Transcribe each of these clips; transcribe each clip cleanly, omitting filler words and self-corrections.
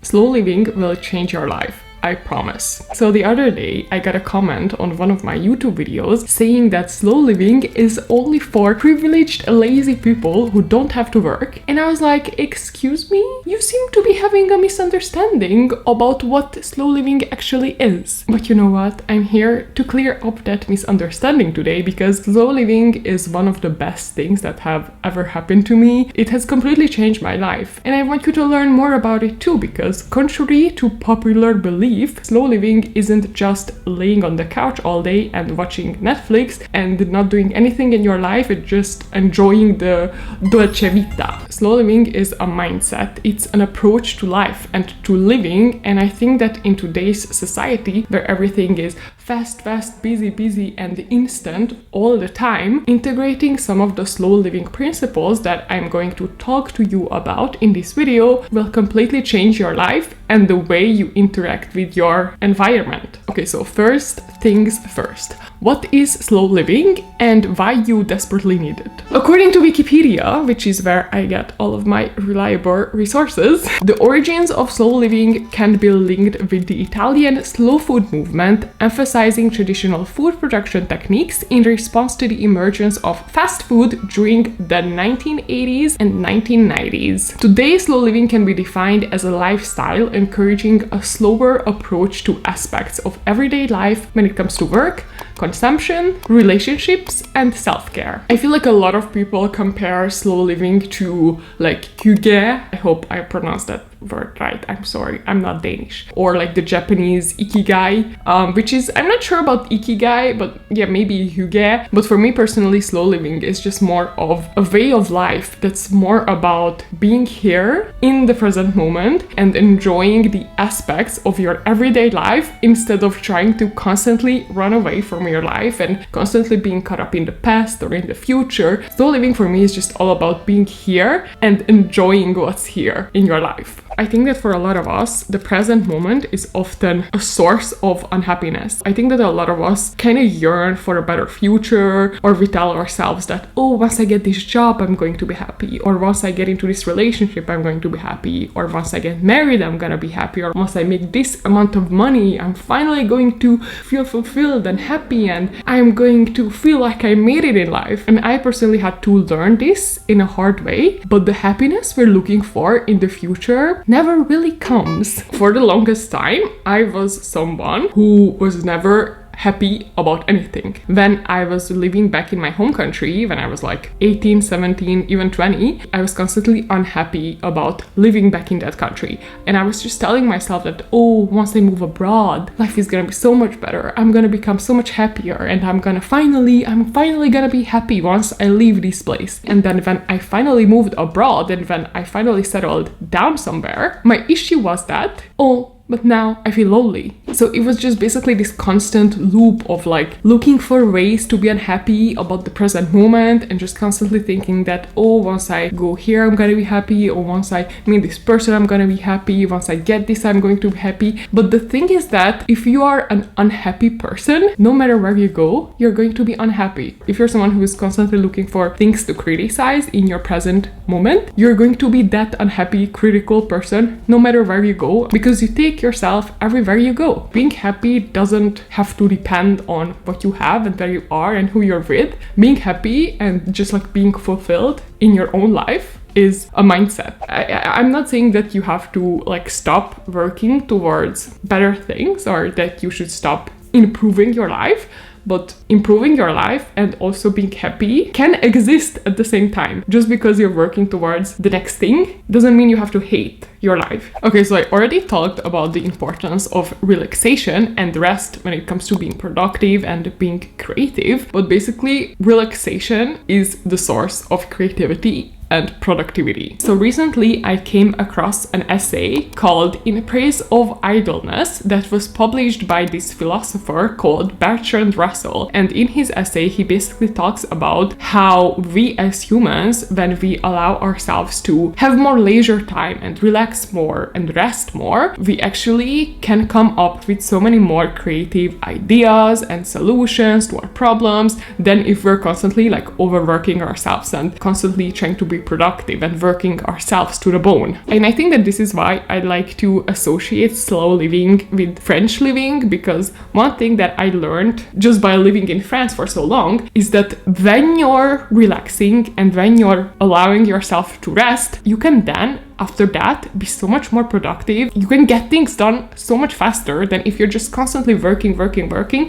Slow living will change your life. I promise. So the other day I got a comment on one of my YouTube videos saying that slow living is only for privileged lazy people who don't have to work, and I was like, excuse me? You seem to be having a misunderstanding about what slow living actually is. But you know what? I'm here to clear up that misunderstanding today, because slow living is one of the best things that have ever happened to me. It has completely changed my life, and I want you to learn more about it too, because contrary to popular belief, slow living isn't just laying on the couch all day and watching Netflix and not doing anything in your life, it's just enjoying the dolce vita. Slow living is a mindset, it's an approach to life and to living, and I think that in today's society where everything is fast, busy and instant all the time, integrating some of the slow living principles that I'm going to talk to you about in this video will completely change your life and the way you interact with your environment. Okay, so first things first. What is slow living and why you desperately need it? According to Wikipedia, which is where I get all of my reliable resources, the origins of slow living can be linked with the Italian slow food movement, emphasizing traditional food production techniques in response to the emergence of fast food during the 1980s and 1990s. Today, slow living can be defined as a lifestyle encouraging a slower approach to aspects of everyday life when it comes to work, consumption, relationships, and self-care. I feel like a lot of people compare slow living to like hygge. I hope I pronounced that word right. I'm sorry, I'm not Danish. Or like the Japanese ikigai, which is, I'm not sure about ikigai, but yeah, maybe hygge. But for me personally, slow living is just more of a way of life that's more about being here in the present moment and enjoying the aspects of your everyday life instead of trying to constantly run away from your life and constantly being caught up in the past or in the future. Slow living for me is just all about being here and enjoying what's here in your life. I think that for a lot of us, the present moment is often a source of unhappiness. I think that a lot of us kind of yearn for a better future, or we tell ourselves that, oh, once I get this job, I'm going to be happy, or once I get into this relationship, I'm going to be happy, or once I get married, I'm gonna be happy, or once I make this amount of money, I'm finally going to feel fulfilled and happy, and I'm going to feel like I made it in life. And I personally had to learn this in a hard way, but the happiness we're looking for in the future never really comes. For the longest time, I was someone who was never happy about anything. When I was living back in my home country, when I was like 18, 17, even 20, I was constantly unhappy about living back in that country. And I was just telling myself that, oh, once I move abroad, life is gonna be so much better. I'm gonna become so much happier, and I'm finally gonna be happy once I leave this place. And then when I finally moved abroad and when I finally settled down somewhere, my issue was that, but now I feel lonely. So it was just basically this constant loop of like looking for ways to be unhappy about the present moment and just constantly thinking that, oh, once I go here, I'm gonna be happy, or once I meet this person, I'm gonna be happy, once I get this, I'm going to be happy. But the thing is that if you are an unhappy person, no matter where you go, you're going to be unhappy. If you're someone who is constantly looking for things to criticize in your present moment, you're going to be that unhappy, critical person no matter where you go, because you take yourself everywhere you go. Being happy doesn't have to depend on what you have and where you are and who you're with. Being happy and just like being fulfilled in your own life is a mindset. I'm not saying that you have to like stop working towards better things or that you should stop improving your life, but improving your life and also being happy can exist at the same time. Just because you're working towards the next thing doesn't mean you have to hate your life. Okay, so I already talked about the importance of relaxation and rest when it comes to being productive and being creative, but basically relaxation is the source of creativity and productivity. So recently I came across an essay called In Praise of Idleness that was published by this philosopher called Bertrand Russell. Russell. And in his essay, he basically talks about how we as humans, when we allow ourselves to have more leisure time and relax more and rest more, we actually can come up with so many more creative ideas and solutions to our problems than if we're constantly like overworking ourselves and constantly trying to be productive and working ourselves to the bone. And I think that this is why I like to associate slow living with French living, because one thing that I learned just by living in France for so long is that when you're relaxing and when you're allowing yourself to rest, you can then after that be so much more productive. You can get things done so much faster than if you're just constantly working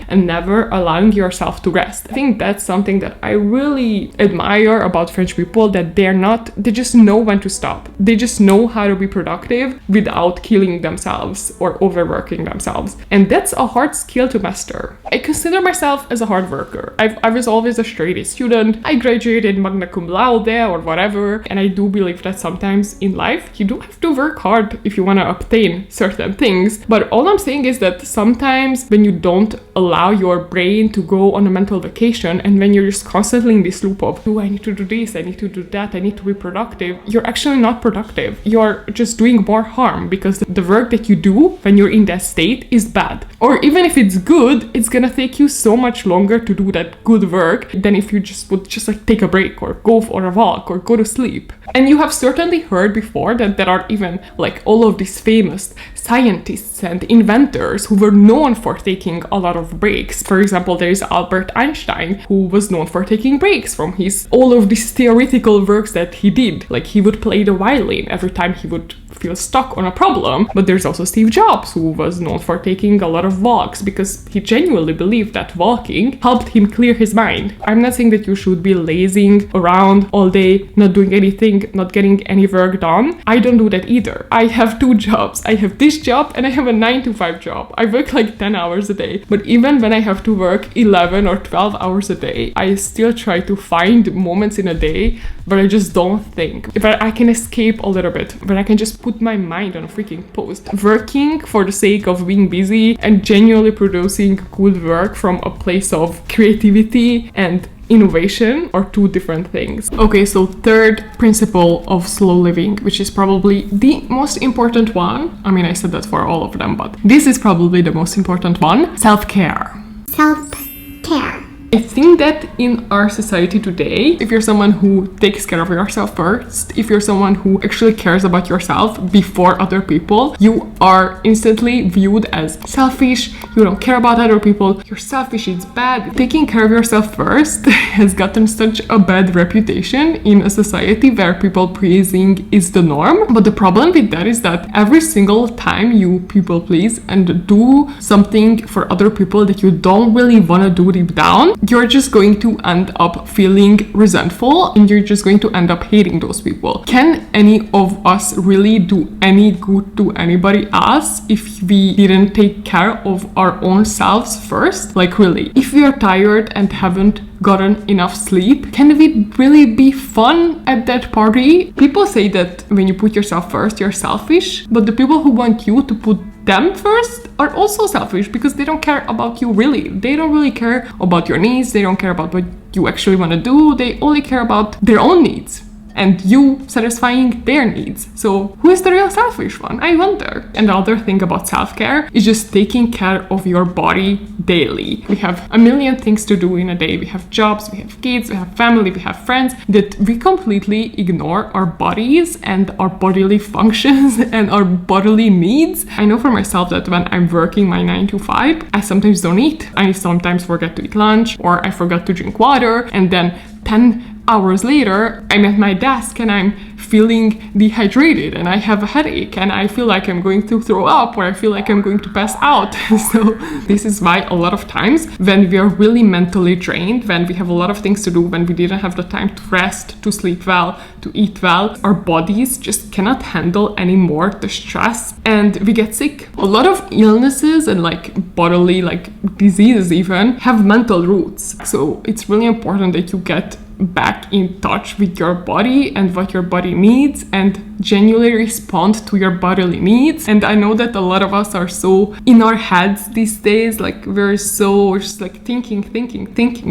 and never allowing yourself to rest. I think that's something that I really admire about French people, that they just know when to stop. They just know how to be productive without killing themselves or overworking themselves. And that's a hard skill to master. I consider myself as a hard worker. I was always a straight A student. I graduated magna cum laude or whatever, and I do believe that sometimes in life you do have to work hard if you want to obtain certain things. But all I'm saying is that sometimes when you don't allow your brain to go on a mental vacation, and when you're just constantly in this loop of, oh, I need to do this, I need to do that, I need to be productive, you're actually not productive. You're just doing more harm, because the work that you do when you're in that state is bad. Or even if it's good, it's gonna take you so much longer to do that good work than if you just would just like take a break or go for a walk or go to sleep. And you have certainly heard before that there are even like all of these famous scientists and inventors who were known for taking a lot of breaks. For example, there is Albert Einstein, who was known for taking breaks from all of these theoretical works that he did. Like he would play the violin every time he would feel stuck on a problem. But there's also Steve Jobs, who was known for taking a lot of walks because he genuinely believed that walking helped him clear his mind. I'm not saying that you should be lazing around all day, not doing anything, not getting any work done. I don't do that either. I have 2 jobs. I have this job and I have a 9-to-5 job. I work like 10 hours a day. But even when I have to work 11 or 12 hours a day, I still try to find moments in a day where I just don't think, where I can escape a little bit, where I can just put my mind on a freaking post. Working for the sake of being busy and genuinely producing good work from a place of creativity and innovation are 2 different things. Okay, so third principle of slow living, which is probably the most important one. I mean, I said that for all of them, but this is probably the most important one: self-care. Self-care. I think that in our society today, if you're someone who takes care of yourself first, if you're someone who actually cares about yourself before other people, you are instantly viewed as selfish, you don't care about other people, you're selfish, it's bad. Taking care of yourself first has gotten such a bad reputation in a society where people pleasing is the norm. But the problem with that is that every single time you people please and do something for other people that you don't really want to do deep down, you're just going to end up feeling resentful and you're just going to end up hating those people. Can any of us really do any good to anybody else if we didn't take care of our own selves first? Like really, if we are tired and haven't gotten enough sleep, can we really be fun at that party? People say that when you put yourself first, you're selfish, but the people who want you to put them first are also selfish because they don't care about you really. They don't really care about your needs. They don't care about what you actually want to do. They only care about their own needs and you satisfying their needs. So who is the real selfish one? I wonder. And the other thing about self-care is just taking care of your body daily. We have a million things to do in a day. We have jobs, we have kids, we have family, we have friends, that we completely ignore our bodies and our bodily functions and our bodily needs. I know for myself that when I'm working my 9-to-5, I sometimes don't eat. I sometimes forget to eat lunch or I forgot to drink water, and then 10 hours later, I'm at my desk and I'm feeling dehydrated and I have a headache and I feel like I'm going to throw up or I feel like I'm going to pass out. So this is why a lot of times when we are really mentally drained, when we have a lot of things to do, when we didn't have the time to rest, to sleep well, to eat well, our bodies just cannot handle anymore the stress and we get sick. A lot of illnesses and like bodily like diseases even have mental roots. So it's really important that you get back in touch with your body and what your body needs and genuinely respond to your bodily needs. And I know that a lot of us are so in our heads these days, like we're so just like thinking,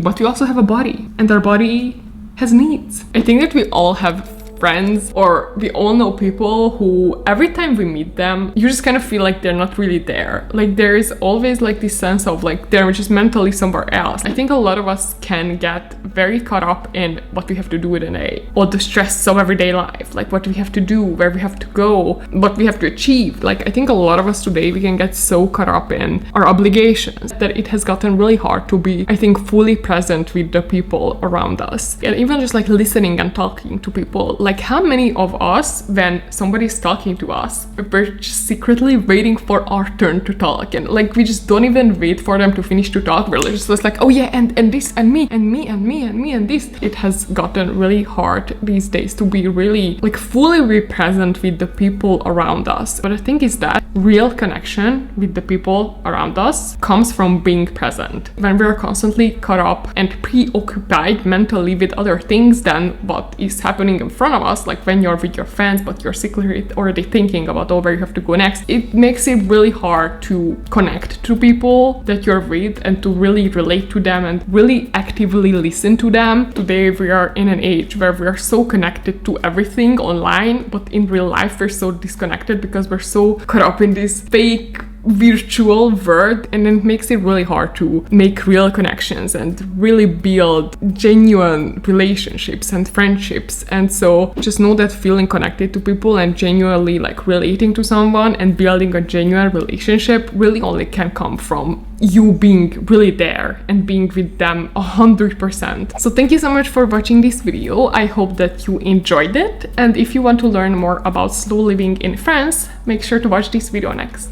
but we also have a body, and our body has needs. I think that we all have friends, or we all know people who every time we meet them, you just kind of feel like they're not really there. Like there is always like this sense of like they're just mentally somewhere else. I think a lot of us can get very caught up in what we have to do in a day, or the stress of everyday life, like what we have to do, where we have to go, what we have to achieve. Like I think a lot of us today, we can get so caught up in our obligations that it has gotten really hard to be, I think, fully present with the people around us. And even just like listening and talking to people. Like how many of us, when somebody's talking to us, we're just secretly waiting for our turn to talk, and like we just don't even wait for them to finish to talk. We're just like, oh yeah, and this and me and this. It has gotten really hard these days to be really like fully be present with the people around us. But I think is that real connection with the people around us comes from being present. When we're constantly caught up and preoccupied mentally with other things than what is happening in front of us, like when you're with your friends but you're secretly already thinking about where you have to go next, it makes it really hard to connect to people that you're with and to really relate to them and really actively listen to them. Today we are in an age where we are so connected to everything online, but in real life we're so disconnected because we're so caught up in this fake virtual world, and it makes it really hard to make real connections and really build genuine relationships and friendships. And so just know that feeling connected to people and genuinely like relating to someone and building a genuine relationship really only can come from you being really there and being with them 100%. So thank you so much for watching this video. I hope that you enjoyed it, and if you want to learn more about slow living in France, make sure to watch this video next.